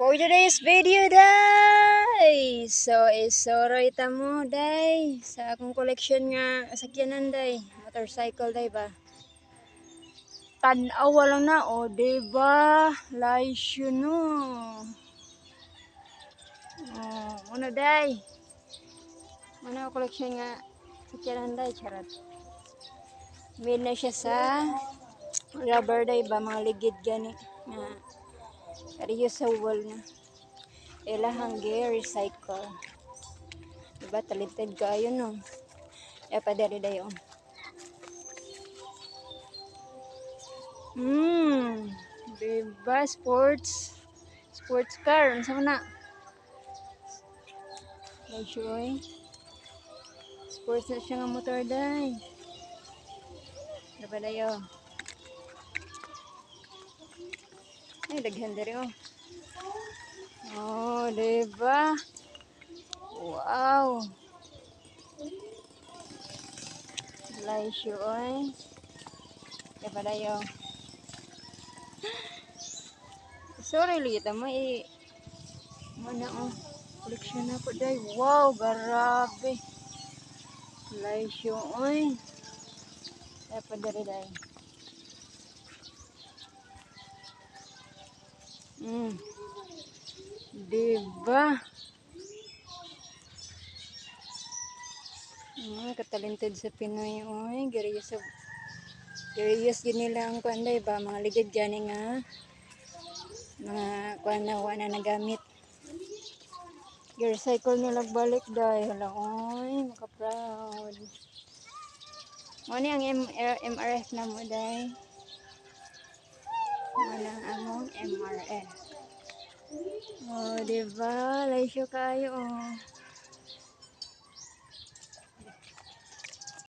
For today's video, day! So, isoroy ta mo, day. Sa akong collection nga sakyanan, day. Motorcycle, day ba? Tanawa lang na, o, diba? Laisyo, no. Muna, day. Muna ang collection nga sakyanan, day. Charot. Made na siya sa rubber, day ba? Mga ligid gani. Nga, reusable na. Ilahang gear recycle. Diba talented ka yun no. Pa dari dayon. Diba sports car ano sama na. Enjoy. Sports na siya nga motor day. Diba dayo. Ay daghan dari oh. Oh, diba? Wow. Laisyo oy. Diba dayo? Sorry liit mo mana oh. Collection na po day. Wow, grabe. Laisyo oy. Diba dari day. Diba? Katalented sa Pinoy oy, curious yun nila ang kuanday ba mga ligid gani nga mga kuan na wala na nagamit. Recycle nila balik dai hala oy, maka proud. Mo ni ang MRF na mo dai. Wala among MRF. Oh, diba? Laisyo kayo oh.